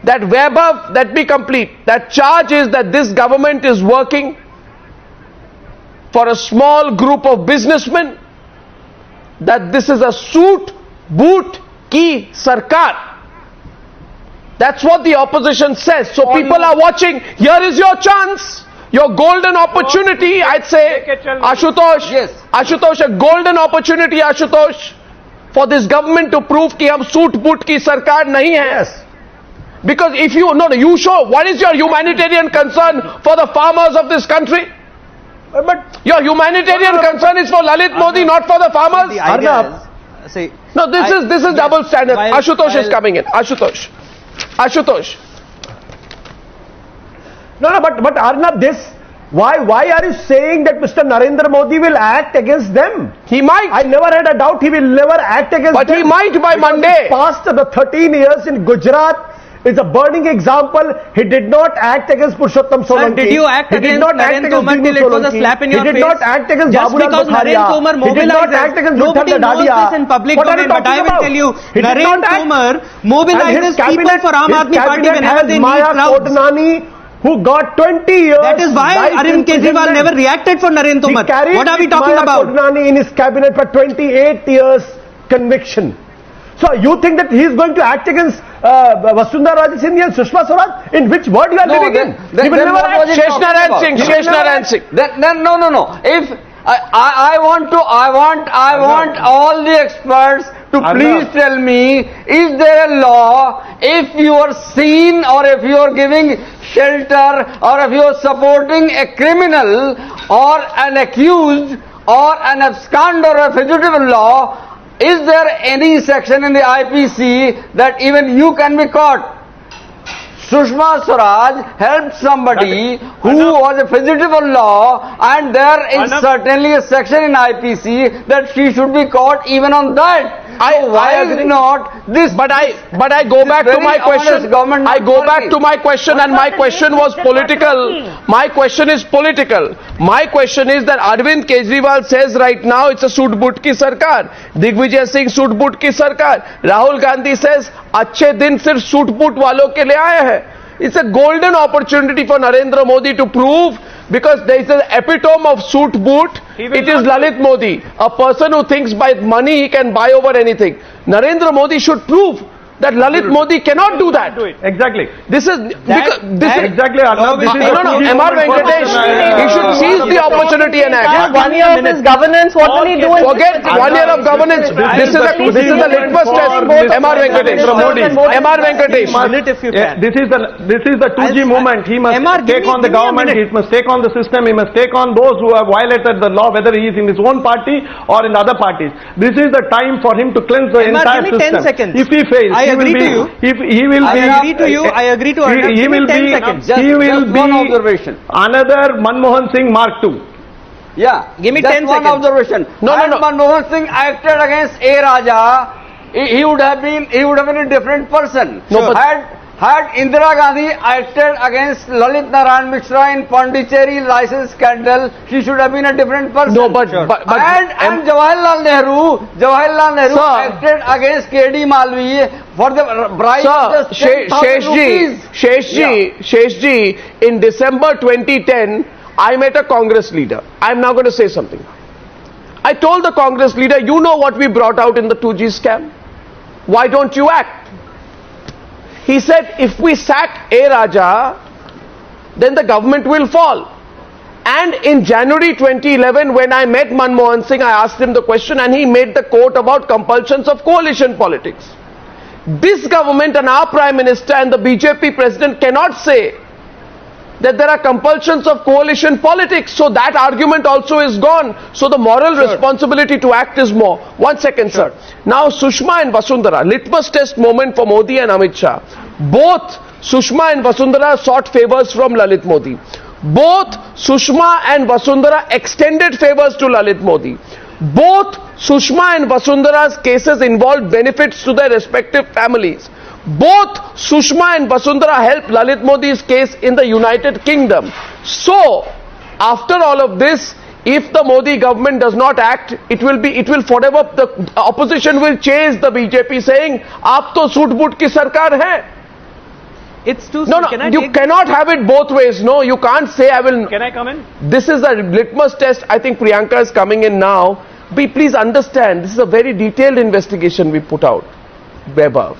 That Vaibhav, let me complete. That charge is that this government is working for a small group of businessmen, that this is a suit, boot, ki, sarkar. That's what the opposition says. So people are watching. Here is your chance, your golden opportunity, I'd say. Ashutosh, Yes. Ashutosh, a golden opportunity, Ashutosh, for this government to prove ki hum suit, boot ki sarkar nahi hai. Yes. Because if you show, what is your humanitarian concern for the farmers of this country? But Your humanitarian concern is for Lalit Modi, not for the farmers? The idea is, see, No, this is double standard. while- Ashutosh is while- coming in. Ashutosh. No, but Arnab, why are you saying that Mr. Narendra Modi will act against them? He might. I never had a doubt he will never act against But them. he might by Because Monday. Past the 13 years in Gujarat is a burning example. He did not act against Purushottam Solanki. did you act He did against not act Narendra against Tomar Dinu till it was a Solanki. slap in your He did face? not act against Just Babulal because Bukharia. Narendra Tomar He did not mobilizes, act against nobody Gulshan knows Dadadia. this in public What are domain, you but I talking will about? tell you, He did not Narendra act. Tomar And mobilizes his people cabinet- for Aam his Admi Party cabinet whenever has they need Maya crowds. Kodnani, who got 20 years. That is why life Arvind Kejriwal imprisonment. never reacted for Narendra He Tomar. carried What are we talking Maya about? Kodnani in his cabinet for 28 years conviction. So you think that he is going to act against Vasundhara Raje Sindhi and Sushma Swaraj? In which world you are living in? He will never act. Sheshnaran Singh. No. If I want all the experts to please tell me, is there a law if you are seen or if you are giving shelter or if you are supporting a criminal or an accused or an abscond or a fugitive law, is there any section in the IPC that even you can be caught? Sushma Swaraj helped somebody who was a fugitive of law, and there is certainly a section in IPC that she should be caught even on that. Why is not this? But I go back to my question. I go back to my question, and my question was political. My question is political. My question is that Arvind Kejriwal says right now it's a suit boot ki sarkar. Digvijay Singh suit boot ki sarkar. Rahul Gandhi says अच्छे दिन सिर्फ suit boot वालों के लिए आए हैं. It's a golden opportunity for Narendra Modi to prove, because there is an epitome of suit boot. It is Lalit Modi, a person who thinks by money he can buy over anything. Narendra Modi should prove that Lalit Modi cannot do that. Exactly. This is exactly. Arnab, this is MR Venkatesh, he should seize the opportunity and act. 1 year of his governance, what will he do? Forget 1 year of governance. This is a litmus test. MR Venkatesh. MR Venkatesh. This is the 2G movement. He must take on the government. He must take on the system. He must take on those who have violated the law, whether he is in his own party or in other parties. This is the time for him to cleanse the entire system. If he fails, I agree to you. He will be. I agree to you. I agree to Arnab. He will be. He will be one observation. Another Manmohan Singh Mark II. Yeah. Give me just 10 one seconds. observation. No. Manmohan Singh acted against A. Raja. He would have been a different person. No, but had Indira Gandhi acted against Lalit Narayan Mishra in Pondicherry license scandal, she should have been a different person. No, but and Jawaharlal Nehru acted against K.D. Malvi for the bribe of just 10,000 rupees. Sheshji, in December 2010, I met a Congress leader. I'm now going to say something. I told the Congress leader, you know what we brought out in the 2G scam? Why don't you act? He said, if we sack A. Raja, then the government will fall. And in January 2011, when I met Manmohan Singh, I asked him the question, and he made the quote about compulsions of coalition politics. This government and our Prime Minister and the BJP President cannot say that there are compulsions of coalition politics. So that argument also is gone. So the moral responsibility to act is more. 1 second, sir. Now Sushma and Vasundhara, litmus test moment for Modi and Amit Shah. Both Sushma and Vasundhara sought favors from Lalit Modi. Both Sushma and Vasundhara extended favors to Lalit Modi. Both Sushma and Vasundhara's cases involved benefits to their respective families. Both Sushma and Vasundhara helped Lalit Modi's case in the United Kingdom. So, after all of this, if the Modi government does not act, it will forever, the opposition will chase the BJP saying, "Aap to suit boot ki sarkar hai." It's too No, you cannot have it both ways. No, you can't say I will. Can I come in? This is a litmus test. I think Priyanka is coming in now. Please understand, this is a very detailed investigation we put out, Vaibhav.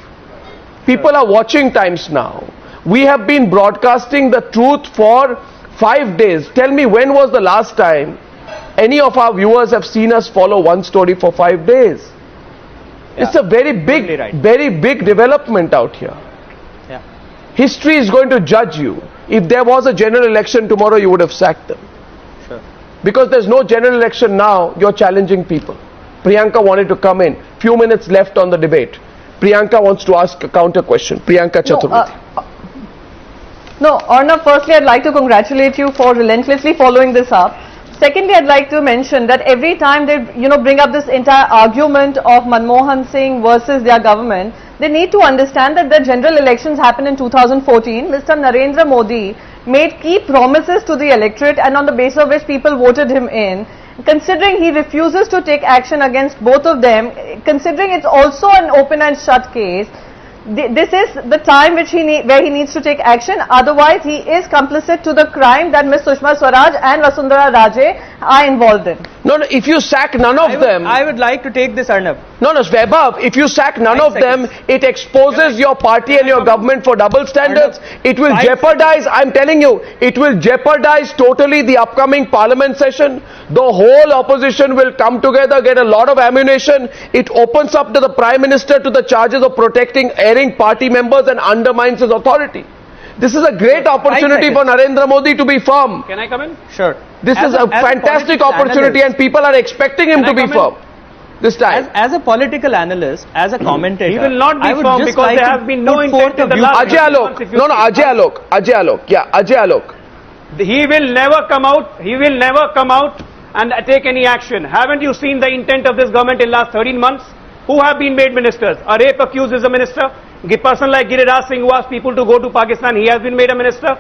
People are watching Times Now. We have been broadcasting the truth for 5 days. Tell me, when was the last time any of our viewers have seen us follow one story for 5 days? Yeah. It's a very big development out here. Yeah. History is going to judge you. If there was a general election tomorrow, you would have sacked them. Sure. Because there's no general election now, you're challenging people. Priyanka wanted to come in. Few minutes left on the debate. Priyanka wants to ask a counter question. Priyanka Chaturvedi. No, Arnab, firstly I'd like to congratulate you for relentlessly following this up. Secondly, I'd like to mention that every time they bring up this entire argument of Manmohan Singh versus their government, they need to understand that the general elections happened in 2014. Mr. Narendra Modi made key promises to the electorate, and on the basis of which people voted him in. Considering he refuses to take action against both of them, considering it's also an open and shut case, this is the time where he needs to take action. Otherwise, he is complicit to the crime that Ms. Sushma Swaraj and Vasundhara Raje are involved in. No, if you sack none of them... I would like to take this, Arnab. No, Vaibhav, if you sack none of them, it exposes your party and your government for double standards. It will jeopardize, I'm telling you, it will jeopardize totally the upcoming parliament session. The whole opposition will come together, get a lot of ammunition. It opens up to the Prime Minister to the charges of protecting erring party members and undermines his authority. This is a great opportunity for Narendra Modi to be firm. Can I come in? Sure. This is a fantastic opportunity and people are expecting him to be firm. this time. As a political analyst, as a commentator, He will not be I would firm just because like there to has been no put intent forth in a the view. last Ajay Alok. No, no, Ajay Alok. Ajay Alok. Yeah, Ajay Alok. He will never come out. He will never come out and take any action. Haven't you seen the intent of this government in last 13 months? Who have been made ministers? A rape accused is a minister. A person like Giriraj Singh who asked people to go to Pakistan, he has been made a minister.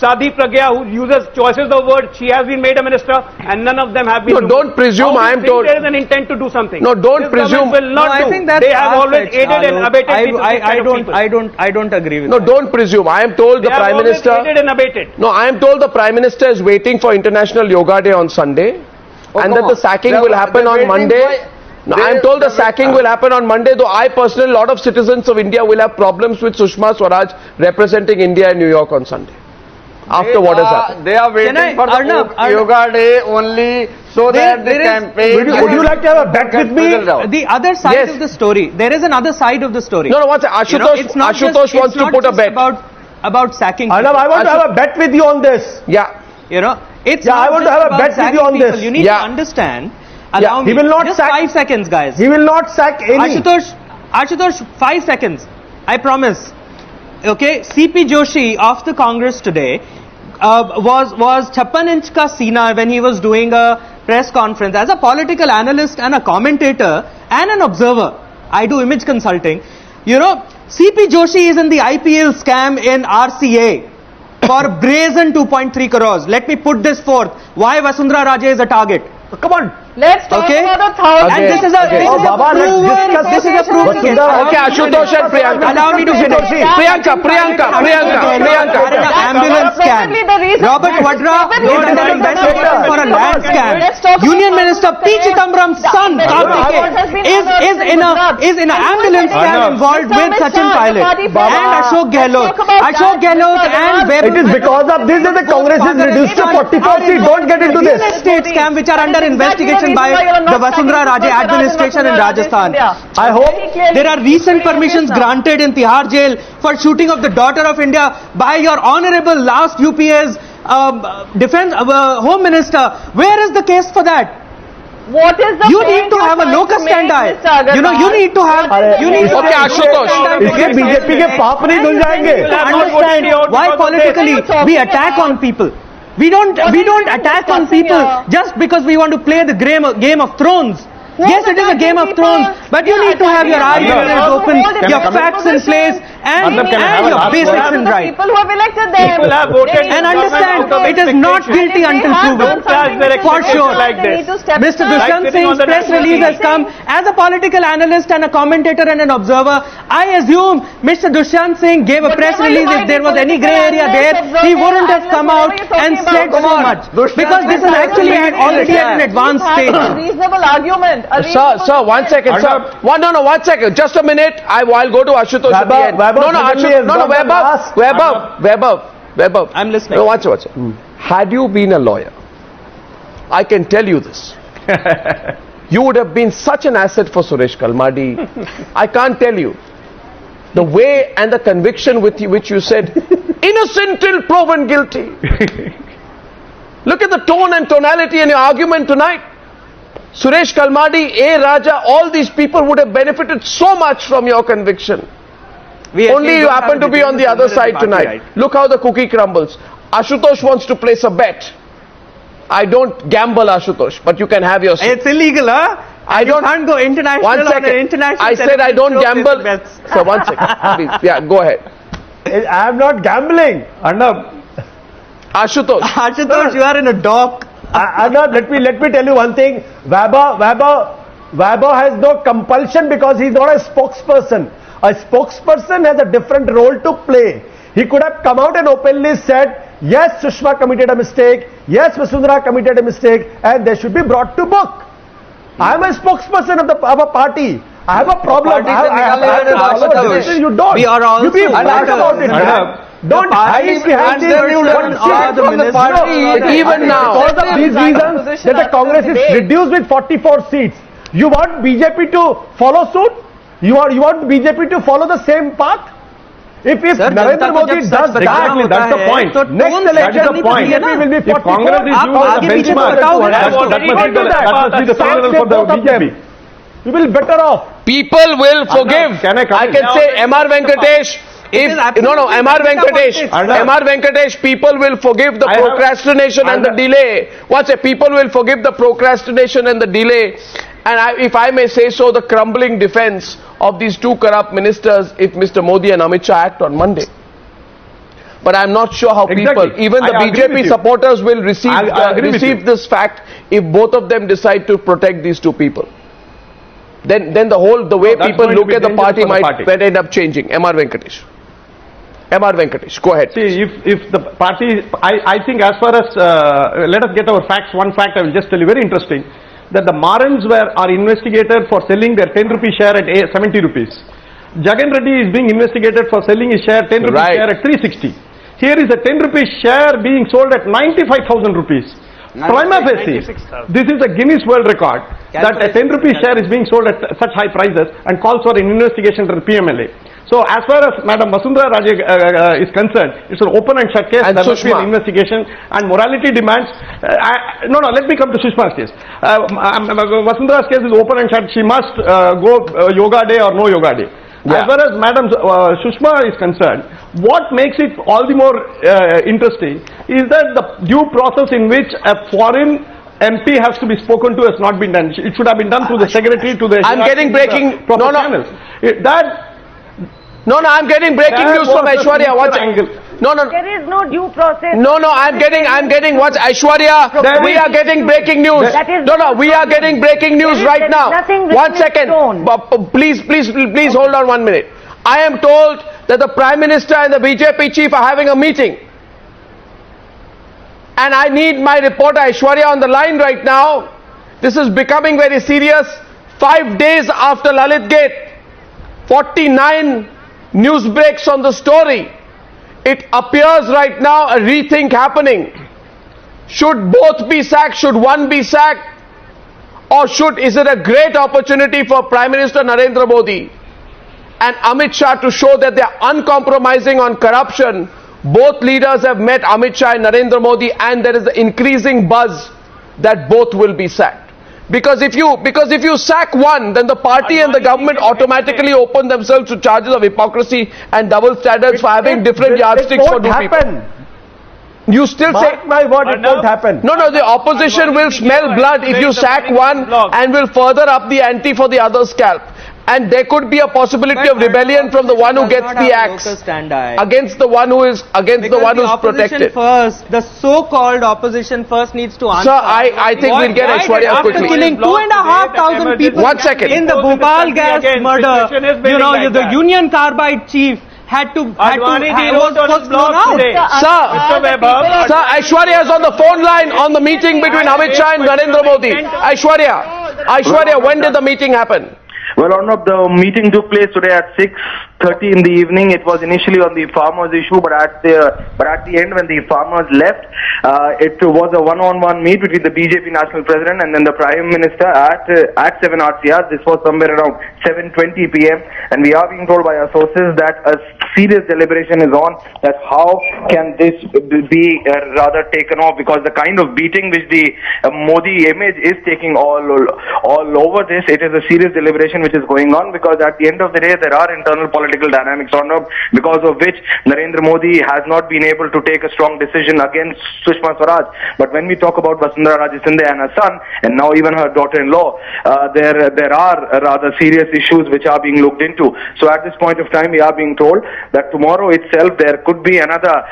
Sadhi Pragya, who uses choices of words, she has been made a minister, and none of them have been. No, don't presume. I am told. There is an intent to do something. No, don't This presume. government will not No, I do. think that's They have always far-fetched, aided and Alok. abetted people, this kind of people. I don't agree with No, that. don't presume. I am told the They have Prime always Minister. aided and abetted. No, I am told the Prime Minister is waiting for International Yoga Day on Sunday, and that the sacking will happen on Monday. No, I am told the sacking will happen on Monday, though I personally, a lot of citizens of India will have problems with Sushma Swaraj representing India in New York on Sunday. After what has happened. They are waiting for the Arnab, yoga day only so that the there is- campaign. Would you like to have a bet with me? The other side Yes. of the story, there is another side of the story. No, no, what's it? You know, Ashutosh wants to put a bet. About sacking. Arnab, I want to Ashu- have a bet with you on this. Yeah. You know, it's Yeah, not I want to just have a about bet with sacking you on people. this. You need Yeah. to understand. Allow Yeah, me. he will not just sack- 5 seconds, guys. He will not sack any. Ashutosh, 5 seconds. I promise. Okay, CP Joshi of the Congress today was 56 inch ka Sina when he was doing a press conference. As a political analyst and a commentator and an observer, I do image consulting. You know, CP Joshi is in the IPL scam in RCA for brazen 2.3 crores. Let me put this forth. Why Vasundhara Raje is a target. Come on. Let's talk Okay. about the 1,000. And this is a Okay. this Oh, is a Baba, let's proven discuss this is a proven case. Vasundhara. Okay, Ashutosh and Priyanka. Allow me to finish. Priyanka. Ambulance scam. Robert Vadra is under investigation for a land scam. Union Minister P. Chidambaram's son Karthike is in an ambulance scam involved with Sachin Pilot and Ashok Gehlot. Ashok Gehlot and It is because of this that the Congress is reduced to 44 seats. Don't get into this. real estate scam which are under investigation by the Vasundhara Raje administration in Rajasthan. I hope There are recent permissions granted in Tihar jail for shooting of the daughter of India by your honorable last UPA's defense home minister. Where is the case for that? What is the You point need to you're have a trying locus make, standi. Mr. Aggarwal? You know, you need to have. You need to Okay, have Ashutosh. इससे BJP के पाप नहीं धुल जाएंगे. Understand why politically we attack on people. We don't attack on people just because we want to play the game of thrones. Yes, it is a game of thrones, but you need to have your arguments open, your facts in place, and your basics in right. People who have elected them. People have voted And understand, it is not guilty until proven. For sure. Mr. Dushyant Singh's press release has come. As a political analyst and a commentator and an observer, I assume Mr. Dushyant Singh gave a press release. If there was any grey area there, he wouldn't have come out and said so much. Because this is actually already at an advanced stage. A reasonable argument. Sir, 1 second, sir. One second. Just a minute. I'll go to Ashutosh at the end. Vaibhav. I'm listening. No, watch it. Had you been a lawyer, I can tell you this. You would have been such an asset for Suresh Kalmadi. I can't tell you. The way and the conviction with which you said, innocent till proven guilty. Look at the tone and tonality in your argument tonight. Suresh Kalmadi, A. Raja, all these people would have benefited so much from your conviction. Only you happen to be on the other side tonight. Look how the cookie crumbles. Ashutosh wants to place a bet. I don't gamble, Ashutosh, but you can have your say. It's illegal, huh? You can't go international. 1 second. On an international I said I don't television show gamble. placing bets. So 1 second, please. Yeah, go ahead. I am not gambling. Arnab, Ashutosh. Ashutosh, you are in a dock. Arnab, let me tell you one thing. Vaibhav has no compulsion because he is not a spokesperson. A spokesperson has a different role to play. He could have come out and openly said, yes, Sushma committed a mistake, yes, Vasundhara committed a mistake, and they should be brought to book. I am a spokesperson of a party. I have a problem. You don't. We are also you be quiet about it. Don't hide behind this. Even now. Because of these reasons that the Congress is reduced with 44 seats. You want BJP to follow suit? You want BJP to follow the same path? If Narendra Modi does that, exactly, that's the point. Next election, the point. BJP will be 44. If Congress is used as a benchmark, that must be the standard for the BJP. We will be better off. People will forgive. Can I come in? can say M.R. Venkatesh. is absolutely M.R. Venkatesh. politics. M.R. Venkatesh, people will forgive the procrastination and the delay. People will forgive the procrastination and the delay. And if I may say so, the crumbling defense of these two corrupt ministers if Mr. Modi and Amit Shah act on Monday. But I'm not sure how people, even the BJP supporters will receive this fact if both of them decide to protect these two people. Then the way people look at the party might end up changing. M.R. Venkatesh. M.R. Venkatesh, go ahead. See, if the party, I think as far as, let us get our facts. One fact I will just tell you, very interesting, that the Marans are investigated for selling their 10 rupee share at 70 rupees. Jagan Reddy is being investigated for selling his share, 10 rupee share at 360. Here is a 10 rupee share being sold at 95,000 rupees. Prima facie, this is a Guinness World Record that a 10 rupee share is being sold at such high prices and calls for an investigation to the PMLA. So as far as Madam Vasundhara Raje is concerned, it's an open and shut case. There must be an investigation and morality demands. No, let me come to Sushma's case. Vasundhara's case is open and shut. She must go yoga day or no yoga day. As far as Madam Sushma is concerned, what makes it all the more interesting is that the due process in which a foreign MP has to be spoken to has not been done. It should have been done through the secretary to the. I'm getting breaking. Channels. I'm getting breaking news from Aishwarya. There is no due process. I'm getting what's Aishwarya? We are getting breaking news. We are getting breaking news right now. 1 second. Please hold on 1 minute. I am told that the Prime Minister and the BJP chief are having a meeting. And I need my reporter Aishwarya on the line right now. This is becoming very serious. 5 days after Lalit Gate, 49 news breaks on the story. It appears right now a rethink happening. Should both be sacked? Should one be sacked? Or is it a great opportunity for Prime Minister Narendra Modi and Amit Shah to show that they are uncompromising on corruption? Both leaders have met Amit Shah and Narendra Modi, and there is an increasing buzz that both will be sacked. Because if you sack one, then the party and the government automatically open themselves to charges of hypocrisy and double standards for having different yardsticks for two people. You still say, my word, it won't happen. No, the opposition will smell blood if you sack one and will further up the ante for the other scalp. And there could be a possibility of rebellion from the one who gets the axe against the one who is protected. The so-called opposition first needs to answer. Sir, I think we'll get Aishwarya quickly. After killing 2,500 people 1 second. in the Bhopal gas murder, the Union Carbide chief was thrown out. Sir, Aishwarya is on the phone line on the meeting between Amit Shah and Narendra Modi. Aishwarya, when did the meeting happen? Well, Arnab, the meeting took place today at 6:30 in the evening. It was initially on the farmers issue, but at the end, when the farmers left, it was a one-on-one meet between the BJP national president and then the Prime Minister at 7 RCR. This was somewhere around 7:20 p.m. And we are being told by our sources that a serious deliberation is on that how can this be rather taken off, because the kind of beating which the Modi image is taking all over this, it is a serious deliberation which is going on, because at the end of the day there are internal political dynamics on up, because of which Narendra Modi has not been able to take a strong decision against Sushma Swaraj. But when we talk about Vasundhara Raje Sindhe and her son, and now even her daughter-in-law, there are rather serious issues which are being looked into. So at this point of time, we are being told that tomorrow itself there could be another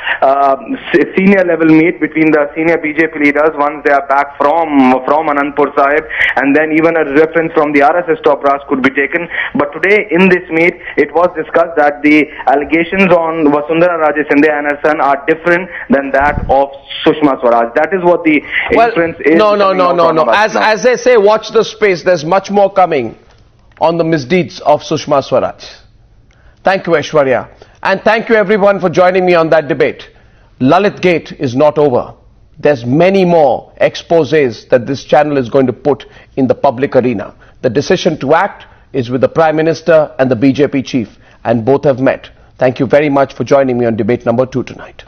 senior level meet between the senior BJP leaders once they are back from Anandpur Sahib, and then even a reference from the RSS top brass could be taken. But today in this meet, it was discussed that the allegations on Vasundhara Raje Sindhe and her son are different than that of Sushma Swaraj. That is what the inference is. No. As they say, watch the space. There's much more coming on the misdeeds of Sushma Swaraj. Thank you, Aishwarya. And thank you everyone for joining me on that debate. Lalit Gate is not over. There's many more exposés that this channel is going to put in the public arena. The decision to act is with the Prime Minister and the BJP chief, and both have met. Thank you very much for joining me on debate number 2 tonight.